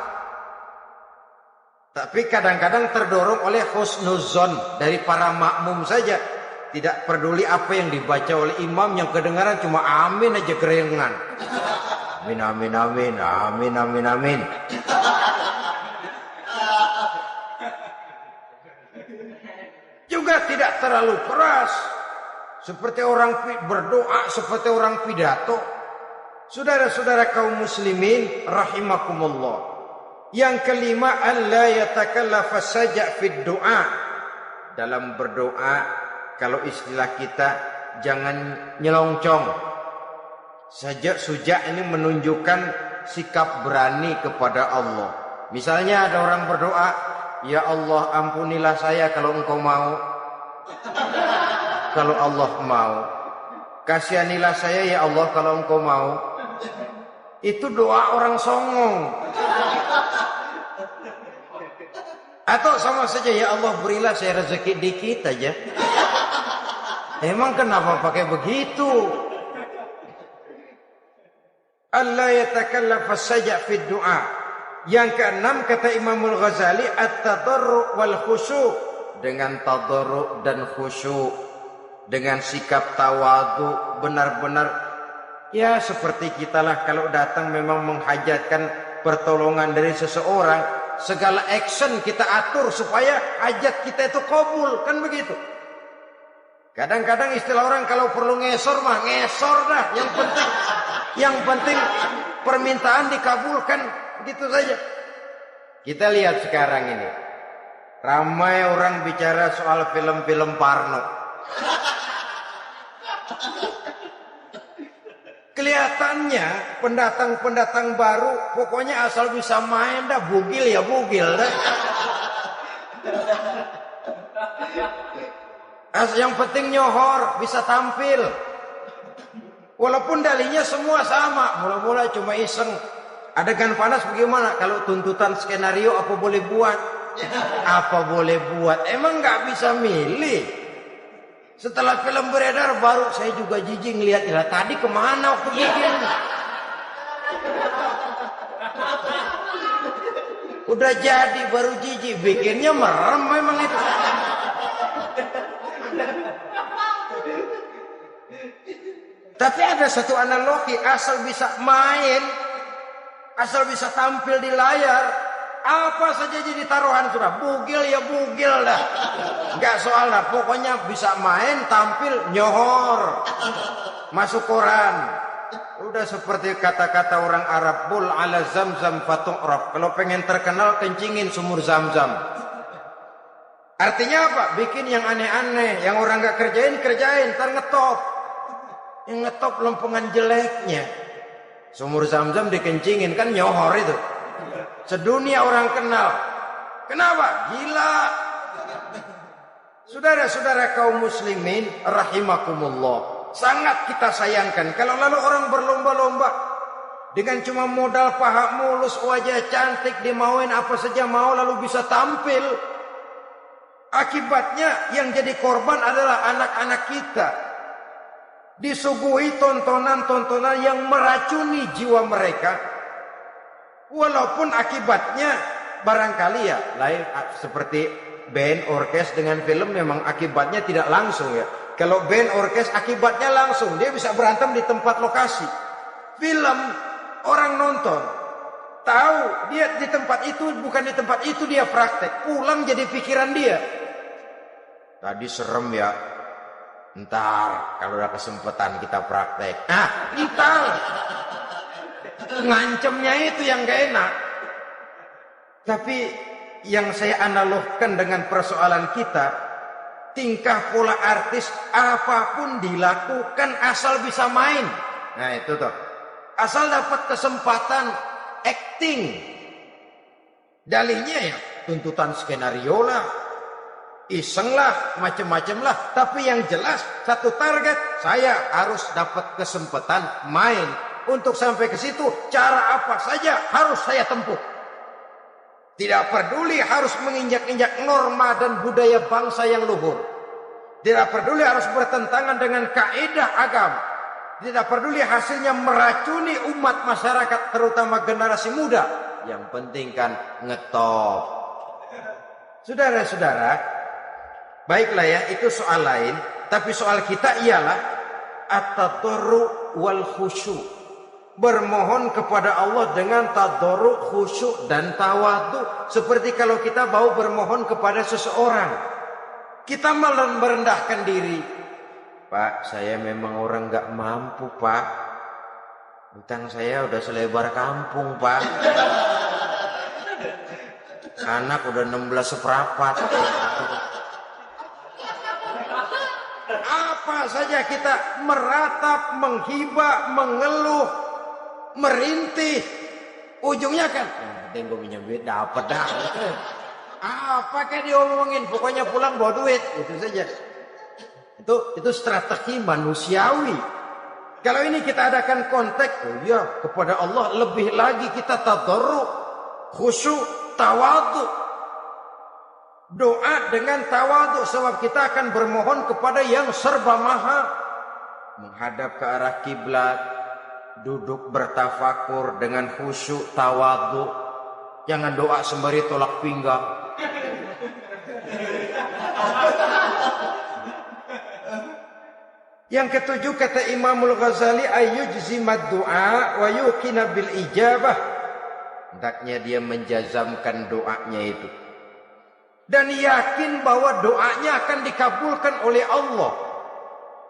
Tapi kadang-kadang terdorong oleh husnuzon dari para makmum saja. Tidak peduli apa yang dibaca oleh imam, yang kedengaran cuma amin aja kerengan. Amin, amin, amin, amin, amin, amin. Juga tidak terlalu keras. Seperti orang berdoa, seperti orang pidato. Saudara-saudara kaum muslimin rahimakumullah. Yang kelima, alla yatakallafa saja' fid doa. Dalam berdoa, kalau istilah kita, jangan nyelongcong. Suja' ini menunjukkan sikap berani kepada Allah. Misalnya ada orang berdoa, ya Allah ampunilah saya kalau engkau mau. Kalau Allah mau, kasihanilah saya ya Allah kalau engkau mau. Itu doa orang songong. Atau sama saja, ya Allah berilah saya rezeki dikit aja. Emang kenapa pakai begitu? Allah yatakallafa saja fi doa. Yang keenam kata Imamul Ghazali, at-tadarru' wal khusyu'. Dengan tadarru' dan khusyuk, dengan sikap tawadu, benar-benar ya seperti kita lah kalau datang memang menghajatkan pertolongan dari seseorang, segala action kita atur supaya hajat kita itu kabul, kan begitu. Kadang-kadang istilah orang kalau perlu ngesor mah ngesor dah, yang penting permintaan dikabulkan, gitu saja. Kita lihat sekarang ini, ramai orang bicara soal film-film Parno. Kelihatannya pendatang-pendatang baru pokoknya asal bisa main dah, bugil ya bugil dah. Yang penting nyohor, bisa tampil. Walaupun dalihnya semua sama, mula-mula cuma iseng. Adegan panas bagaimana? Kalau tuntutan skenario apa boleh buat? Apa boleh buat? Emang nggak bisa milih. Setelah film beredar baru saya juga jijik ngeliat, ya tadi kemana waktu bikin? Udah jadi baru jijik, bikinnya merem memang itu. Tapi ada satu analogi, asal bisa main, asal bisa tampil di layar, apa saja jadi taruhan sudah. Bugil ya bugil dah, nggak soal dah. Pokoknya bisa main, tampil, nyohor, masuk koran. Udah seperti kata-kata orang Arab, bul ala zamzam fatu'raf. Kalau pengen terkenal kencingin sumur Zamzam. Artinya apa? Bikin yang aneh-aneh, yang orang nggak kerjain, ntar ngetop. Yang ngetop lempengan jeleknya. Sumur Zamzam dikencingin, kan nyohor itu. Sedunia orang kenal. Kenapa? Gila. Saudara-saudara kaum muslimin rahimakumullah, sangat kita sayangkan kalau lalu orang berlomba-lomba dengan cuma modal paha mulus, wajah cantik, dimauin apa saja mau, lalu bisa tampil. Akibatnya yang jadi korban adalah anak-anak kita. Disuguhi tontonan-tontonan yang meracuni jiwa mereka. Walaupun akibatnya barangkali ya lain, seperti band orkes dengan film memang akibatnya tidak langsung ya. Kalau band orkes akibatnya langsung, dia bisa berantem di tempat lokasi. Film orang nonton tahu dia di tempat itu, bukan di tempat itu dia praktek, pulang jadi pikiran dia. Tadi serem ya, ntar kalau ada kesempatan kita praktek. Ntar ngancemnya itu yang gak enak. Tapi yang saya analogkan dengan persoalan kita, tingkah pola artis apapun dilakukan asal bisa main. Nah itu tuh, asal dapat kesempatan acting. Dalihnya ya tuntutan skenario lah, iseng lah, macem-macem lah. Tapi yang jelas satu target, saya harus dapat kesempatan main. Untuk sampai ke situ, cara apa saja harus saya tempuh. Tidak peduli harus menginjak-injak norma dan budaya bangsa yang luhur. Tidak peduli harus bertentangan dengan kaidah agama. Tidak peduli hasilnya meracuni umat masyarakat, terutama generasi muda. Yang penting kan ngetop. Saudara-saudara, baiklah ya, itu soal lain. Tapi soal kita ialah at-tadarru wal khusyuk. Bermohon kepada Allah dengan tadarru, khusyuk dan tawadhu. Seperti kalau kita mau bermohon kepada seseorang, kita merendahkan diri. Pak, saya memang orang gak mampu, Pak. Utang saya udah selebar kampung, Pak. Anak udah 16 seperempat. Apa saja kita meratap, menghibah, mengeluh, merintih. Ujungnya kan, yang penting gue punya duit, dapat dah. Apa kayak diomongin, pokoknya pulang bawa duit, itu saja. Itu strategi manusiawi. Kalau ini kita adakan konteks, oh ya, kepada Allah lebih lagi kita tadarru, khusyuk, tawadhu. Doa dengan tawadhu, sebab kita akan bermohon kepada yang serba maha. Menghadap ke arah kiblat, duduk bertafakur dengan khusyuk, tawadhu. Jangan doa sembari tolak pinggang. Yang ketujuh, kata Imamul Ghazali, ayyujzimad du'a wa yuqina bil ijabah. Hendaknya dia menjazamkan doanya itu dan yakin bahwa doanya akan dikabulkan oleh Allah.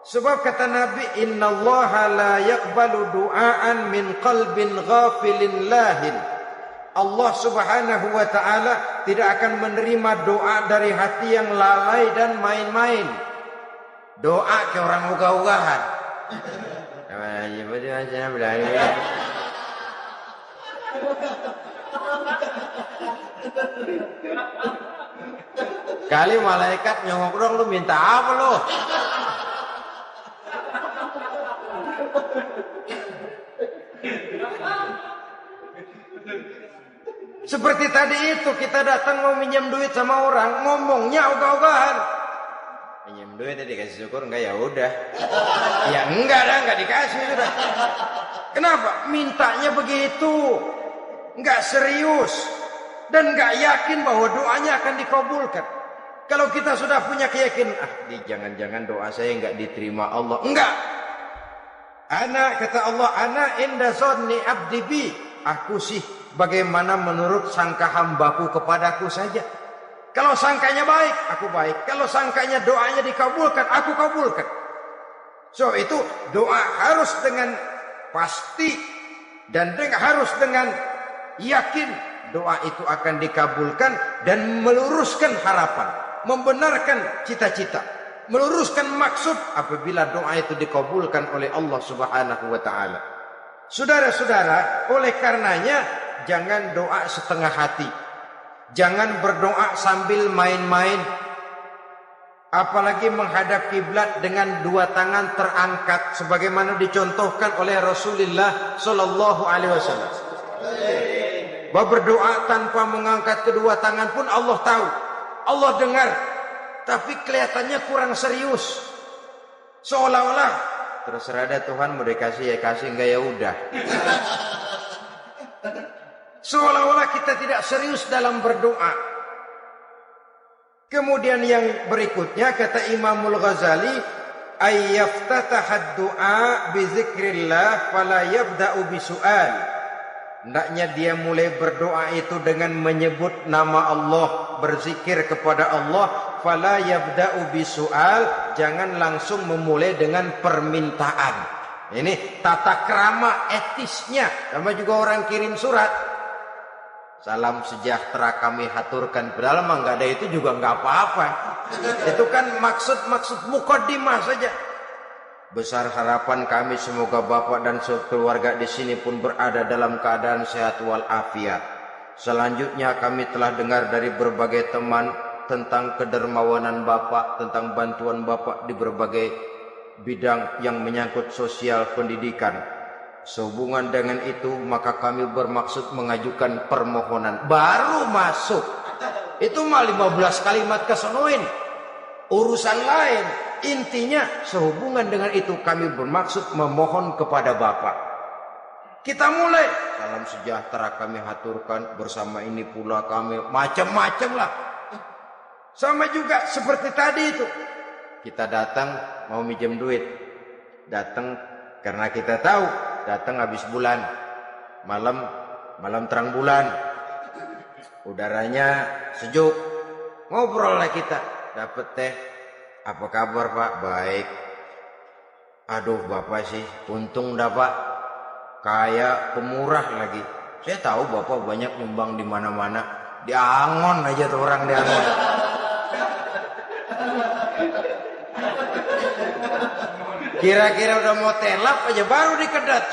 Sebab kata Nabi, innallaha la yaqbalu du'aan min qalbin ghafilin lahin. Allah subhanahu wa ta'ala tidak akan menerima doa dari hati yang lalai dan main-main. Doa ke orang ugah-ugahan. Kali malaikat nyongok dong, lu minta apa lu? Seperti tadi itu, kita datang mau minjem duit sama orang, ngomongnya ogah-ogahan. Minjem duit dikasih syukur enggak, ya udah. Ya enggak dah, enggak dikasih sudah. Kenapa? Mintanya begitu. Enggak serius dan enggak yakin bahwa doanya akan dikabulkan. Kalau kita sudah punya keyakinan, jangan-jangan doa saya enggak diterima Allah. Enggak. Kata Allah, ana inda zanni abdi bi. Aku sih bagaimana menurut sangka hambaku kepadaku saja. Kalau sangkanya baik, aku baik. Kalau sangkanya doanya dikabulkan, aku kabulkan. So itu doa harus dengan pasti dan harus dengan yakin doa itu akan dikabulkan dan meluruskan harapan, membenarkan cita-cita, meluruskan maksud apabila doa itu dikabulkan oleh Allah Subhanahu wa taala. Saudara-saudara, oleh karenanya jangan doa setengah hati. Jangan berdoa sambil main-main. Apalagi menghadap kiblat dengan dua tangan terangkat sebagaimana dicontohkan oleh Rasulullah sallallahu alaihi wasallam. Bahwa berdoa tanpa mengangkat kedua tangan pun Allah tahu, Allah dengar, tapi kelihatannya kurang serius. Seolah-olah terserah ada Tuhan, mau dikasih ya kasih, enggak ya udah. Seolah-olah kita tidak serius dalam berdoa. Kemudian yang berikutnya kata Imamul Ghazali, ayyaftatahad du'a bi zikrillah fala yabda'u bisu'al. Hendaknya dia mulai berdoa itu dengan menyebut nama Allah, berzikir kepada Allah, fala yabda'u bisu'al, jangan langsung memulai dengan permintaan. Ini tata krama etisnya. Sama juga orang kirim surat, salam sejahtera kami haturkan, padahal mah nggak ada itu juga nggak apa-apa. Itu kan maksud mukaddimah saja. Besar harapan kami semoga Bapak dan keluarga di sini pun berada dalam keadaan sehat walafiat. Selanjutnya kami telah dengar dari berbagai teman tentang kedermawanan Bapak, tentang bantuan Bapak di berbagai bidang yang menyangkut sosial pendidikan. Sehubungan dengan itu maka kami bermaksud mengajukan permohonan. Baru masuk itu mah 15 kalimat kesenuin, urusan lain. Intinya sehubungan dengan itu kami bermaksud memohon kepada Bapak. Kita mulai. Salam sejahtera kami haturkan. Bersama ini pula kami. Macam-macam lah. Sama juga seperti tadi itu. Kita datang mau minjem duit. Datang karena kita tahu. Datang habis bulan. Malam terang bulan. Udaranya sejuk. Ngobrol lah kita. Dapat teh. Apa kabar Pak? Baik. Aduh Bapak sih, untung dah Pak. Kayak pemurah lagi. Saya tahu Bapak banyak nyumbang di mana-mana. Di Angon aja tuh orang di Angon. Kira-kira udah mau telap aja baru dikedat.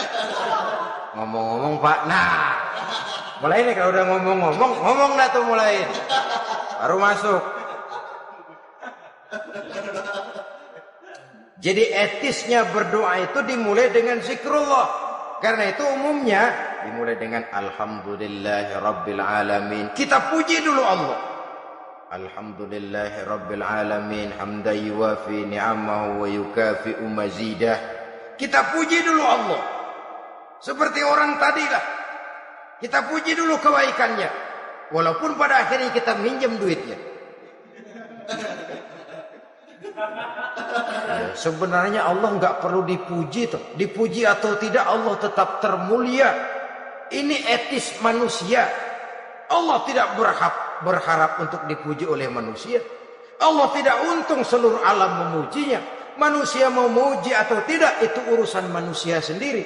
Ngomong-ngomong Pak, nah. Mulai nih kalau udah ngomong dah tuh mulai. Baru masuk. Jadi etisnya berdoa itu dimulai dengan zikrullah. Karena itu umumnya dimulai dengan alhamdulillahirabbil alamin. Kita puji dulu Allah. Alhamdulillahirabbil alamin hamdan yuwafi ni'amahu wa yukafi'u mazidah. Kita puji dulu Allah. Seperti orang tadi lah. Kita puji dulu kebaikannya. Walaupun pada akhirnya kita minjem duitnya. Sebenarnya Allah nggak perlu dipuji tuh. Dipuji atau tidak Allah tetap termulia. Ini etis manusia. Allah tidak berharap untuk dipuji oleh manusia. Allah tidak untung seluruh alam memujinya. Manusia mau memuji atau tidak itu urusan manusia sendiri.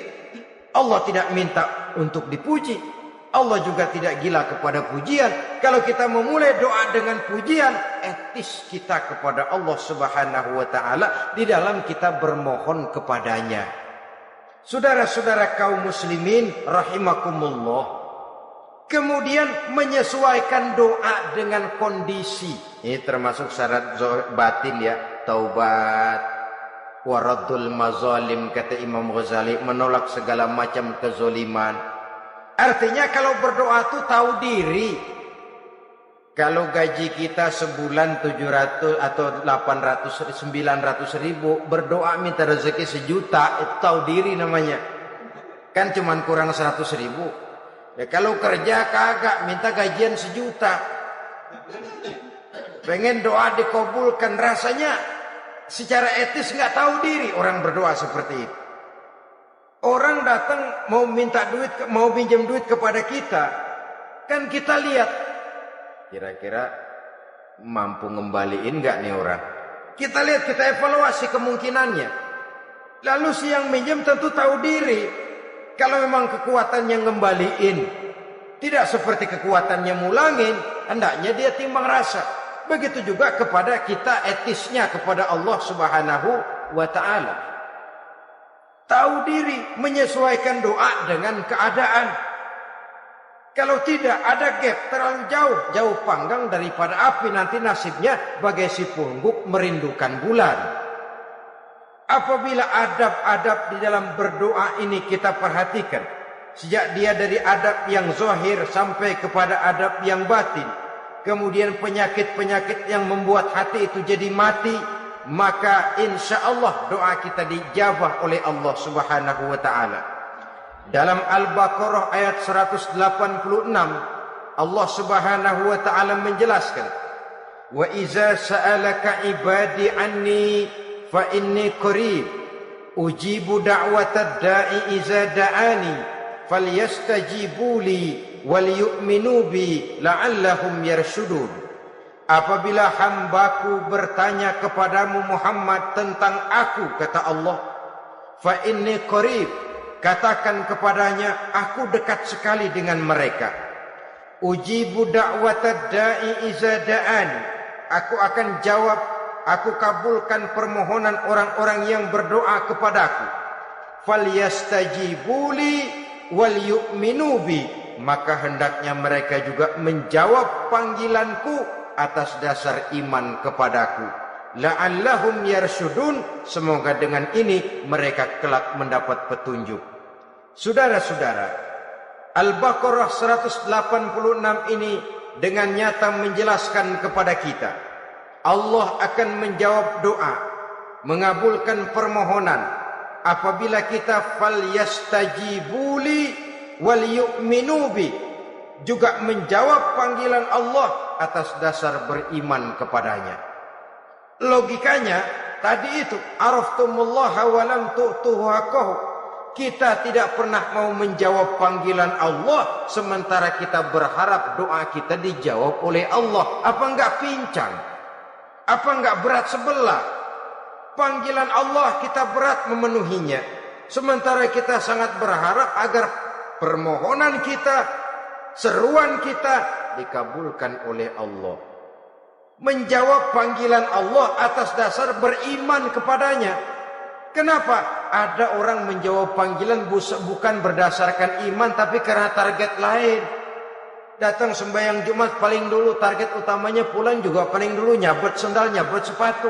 Allah tidak minta untuk dipuji. Allah juga tidak gila kepada pujian. Kalau kita memulai doa dengan pujian, etis kita kepada Allah Subhanahu wa taala di dalam kita bermohon kepadanya. Saudara-saudara kaum muslimin rahimakumullah. Kemudian menyesuaikan doa dengan kondisi. Ini termasuk syarat batin ya, taubat, waraddul mazalim kata Imam Ghazali, menolak segala macam kezoliman. Artinya kalau berdoa itu tahu diri. Kalau gaji kita sebulan 700 atau 800, 900 ribu. Berdoa minta rezeki 1 juta. Itu tahu diri namanya. Kan cuman kurang 100 ribu. Ya kalau kerja kagak minta gajian 1 juta. Pengen doa dikabulkan. Rasanya secara etis nggak tahu diri orang berdoa seperti itu. Orang datang mau minta duit, mau pinjam duit kepada kita. Kan kita lihat. Kira-kira mampu ngembaliin nggak nih orang. Kita lihat, kita evaluasi kemungkinannya. Lalu si yang minjam tentu tahu diri. Kalau memang kekuatannya ngembaliin. Tidak seperti kekuatannya mulangin. Hendaknya dia timbang rasa. Begitu juga kepada kita etisnya kepada Allah Subhanahu wa ta'ala. Tahu diri, menyesuaikan doa dengan keadaan. Kalau tidak ada gap terlalu jauh panggang daripada api, nanti nasibnya bagai si pungguk merindukan bulan. Apabila adab-adab di dalam berdoa ini kita perhatikan, sejak dia dari adab yang zahir sampai kepada adab yang batin, kemudian penyakit-penyakit yang membuat hati itu jadi mati, maka insya Allah doa kita dijabah oleh Allah Subhanahu wa ta'ala. Dalam Al-Baqarah ayat 186 Allah Subhanahu wa ta'ala menjelaskan, wa iza sa'alaka ibadi anni fa inni qarib ujibu da'watad da'i iza da'ani falyastajibu li wal yu'minu bi la'allahum yarshudun. Apabila hambaku bertanya kepadamu Muhammad tentang aku, kata Allah, fa inni qarib, katakan kepadanya aku dekat sekali dengan mereka. Ujibu da'watad da'i iza da'ani, aku akan jawab, aku kabulkan permohonan orang-orang yang berdoa kepadaku. Falyastajibu li wal yu'minu bi, maka hendaknya mereka juga menjawab panggilanku atas dasar iman kepadaku. La'allahum yarshudun, semoga dengan ini mereka kelak mendapat petunjuk. Saudara-saudara, Al-Baqarah 186 ini dengan nyata menjelaskan kepada kita, Allah akan menjawab doa mengabulkan permohonan. Apabila kita falyastajibuli wal yu'minu bi, juga menjawab panggilan Allah atas dasar beriman kepadanya. Logikanya tadi itu, araftumullaha wa lam tu'tuhu haqqahu. Kita tidak pernah mau menjawab panggilan Allah sementara kita berharap doa kita dijawab oleh Allah. Apa enggak pincang? Apa enggak berat sebelah? Panggilan Allah kita berat memenuhinya, sementara kita sangat berharap agar permohonan kita, seruan kita dikabulkan oleh Allah. Menjawab panggilan Allah atas dasar beriman kepadanya. Kenapa? Ada orang menjawab panggilan bukan berdasarkan iman, tapi karena target lain. Datang sembahyang Jumat paling dulu, target utamanya pulang juga paling dulu nyabet sendal, nyabet sepatu.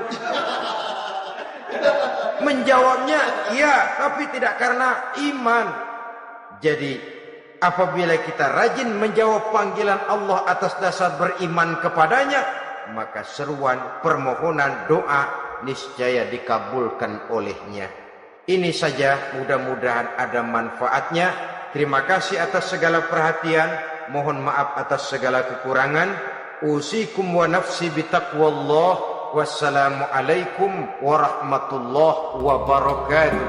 Menjawabnya ya, tapi tidak karena iman. Jadi apabila kita rajin menjawab panggilan Allah atas dasar beriman kepadanya, maka seruan, permohonan, doa niscaya dikabulkan olehnya. Ini saja, mudah-mudahan ada manfaatnya. Terima kasih atas segala perhatian. Mohon maaf atas segala kekurangan. Usikum wa nafsi bitaqwallah. Wassalamualaikum warahmatullahi wabarakatuh.